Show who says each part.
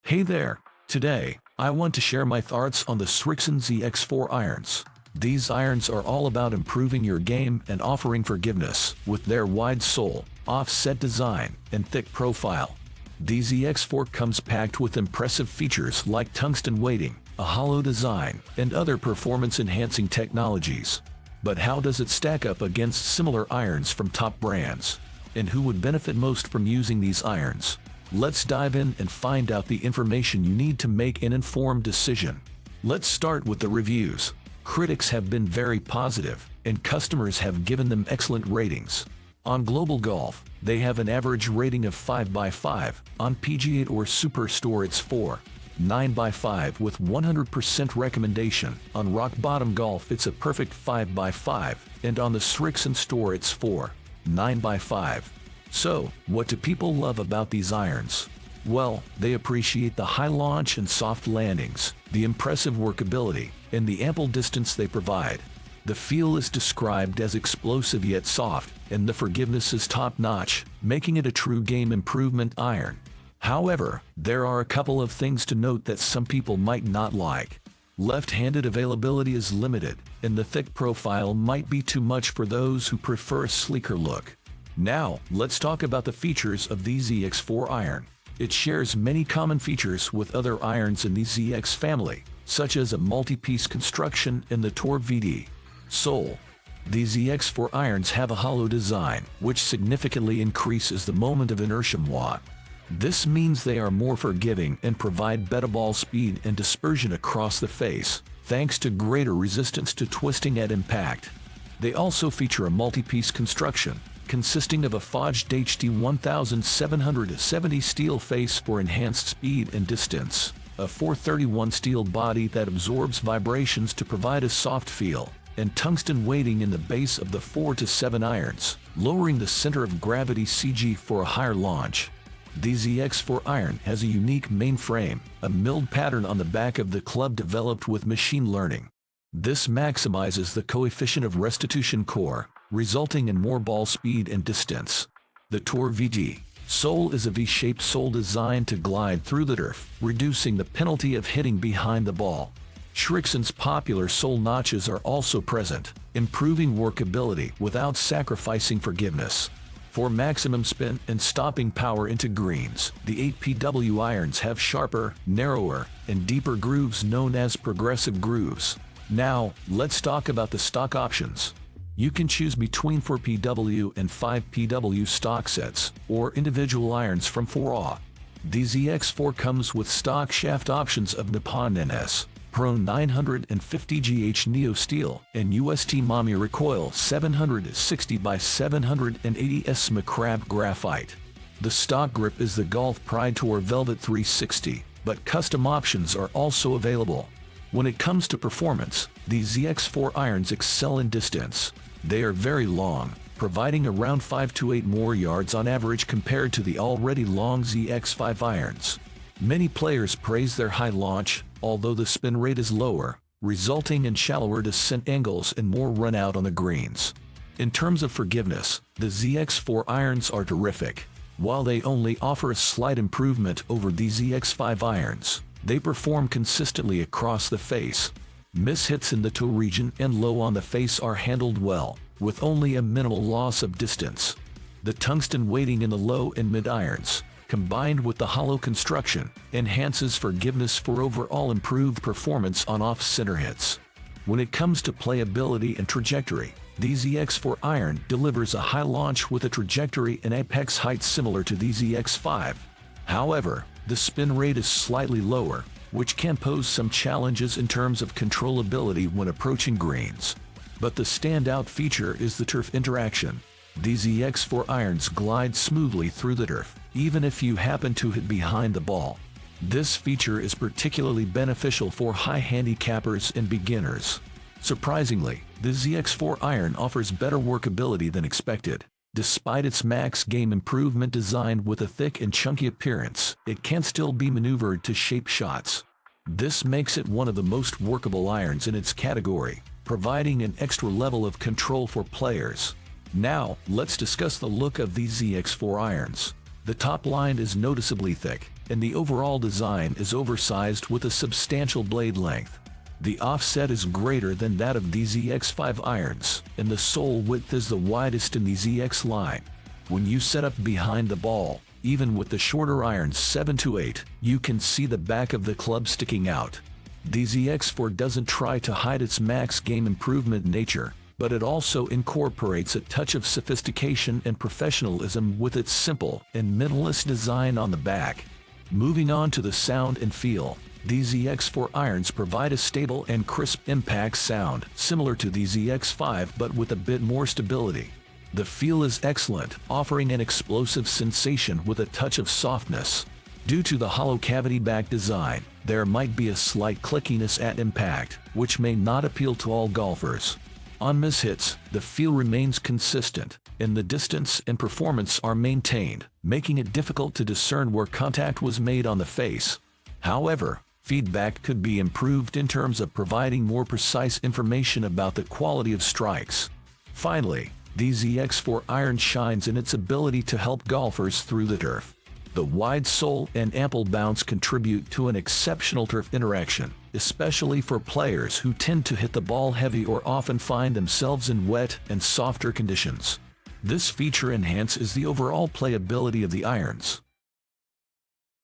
Speaker 1: Hey there! Today, I want to share my thoughts on the Srixon ZX4 irons. These irons are all about improving your game and offering forgiveness with their wide sole, offset design, and thick profile. The ZX4 comes packed with impressive features like tungsten weighting, a hollow design, and other performance-enhancing technologies. But how does it stack up against similar irons from top brands? And who would benefit most from using these irons? Let's dive in and find out the information you need to make an informed decision. Let's start with the reviews. Critics have been very positive, and customers have given them excellent ratings. On Global Golf, they have an average rating of 5/5. On PGA Tour Superstore it's 4.9/5 with 100% recommendation. On Rock Bottom Golf it's a perfect 5/5, and on the Srixon store it's 4.9/5. So, what do people love about these irons? Well, they appreciate the high launch and soft landings, the impressive workability, and the ample distance they provide. The feel is described as explosive yet soft, and the forgiveness is top-notch, making it a true game improvement iron. However, there are a couple of things to note that some people might not like. Left-handed availability is limited, and the thick profile might be too much for those who prefer a sleeker look. Now, let's talk about the features of the ZX4 iron. It shares many common features with other irons in the ZX family, such as a multi-piece construction in the Tour VD sole. The ZX4 irons have a hollow design, which significantly increases the moment of inertia watt. This means they are more forgiving and provide better ball speed and dispersion across the face, thanks to greater resistance to twisting at impact. They also feature a multi-piece construction, consisting of a forged HD 1770 steel face for enhanced speed and distance, a 431 steel body that absorbs vibrations to provide a soft feel, and tungsten weighting in the base of the 4 to 7 irons, lowering the center of gravity CG for a higher launch. The ZX4 iron has a unique main frame, a milled pattern on the back of the club developed with machine learning. This maximizes the coefficient of restitution core, resulting in more ball speed and distance. The Tour VD sole is a V-shaped sole designed to glide through the turf, reducing the penalty of hitting behind the ball. Srixon's popular sole notches are also present, improving workability without sacrificing forgiveness. For maximum spin and stopping power into greens, the 8PW irons have sharper, narrower, and deeper grooves known as progressive grooves. Now, let's talk about the stock options. You can choose between 4PW and 5PW stock sets, or individual irons from 4A. The ZX4 comes with stock shaft options of Nippon NS Pro 950GH Neo Steel and UST Mami Recoil 760x780S Macrab Graphite. The stock grip is the Golf Pride Tour Velvet 360, but custom options are also available. When it comes to performance, the ZX4 irons excel in distance. They are very long, providing around 5 to 8 more yards on average compared to the already long ZX5 irons. Many players praise their high launch, although the spin rate is lower, resulting in shallower descent angles and more run out on the greens. In terms of forgiveness, the ZX4 irons are terrific. While they only offer a slight improvement over the ZX5 irons, they perform consistently across the face. Mishits in the toe region and low on the face are handled well, with only a minimal loss of distance. The tungsten weighting in the low and mid irons, combined with the hollow construction, enhances forgiveness for overall improved performance on off-center hits. When it comes to playability and trajectory, the ZX4 iron delivers a high launch with a trajectory and apex height similar to the ZX5. However, the spin rate is slightly lower, which can pose some challenges in terms of controllability when approaching greens. But the standout feature is the turf interaction. The ZX4 irons glide smoothly through the turf, even if you happen to hit behind the ball. This feature is particularly beneficial for high handicappers and beginners. Surprisingly, the ZX4 iron offers better workability than expected. Despite its max game improvement designed with a thick and chunky appearance, it can still be maneuvered to shape shots. This makes it one of the most workable irons in its category, providing an extra level of control for players. Now, let's discuss the look of these ZX4 irons. The top line is noticeably thick, and the overall design is oversized with a substantial blade length. The offset is greater than that of the ZX5 irons, and the sole width is the widest in the ZX line. When you set up behind the ball, even with the shorter irons 7 to 8, you can see the back of the club sticking out. The ZX4 doesn't try to hide its max game improvement nature, but it also incorporates a touch of sophistication and professionalism with its simple and minimalist design on the back. Moving on to the sound and feel, the ZX4 irons provide a stable and crisp impact sound, similar to the ZX5 but with a bit more stability. The feel is excellent, offering an explosive sensation with a touch of softness. Due to the hollow cavity back design, there might be a slight clickiness at impact, which may not appeal to all golfers. On mishits, the feel remains consistent, and the distance and performance are maintained, making it difficult to discern where contact was made on the face. However, feedback could be improved in terms of providing more precise information about the quality of strikes. Finally, the ZX4 iron shines in its ability to help golfers through the turf. The wide sole and ample bounce contribute to an exceptional turf interaction, especially for players who tend to hit the ball heavy or often find themselves in wet and softer conditions. This feature enhances the overall playability of the irons.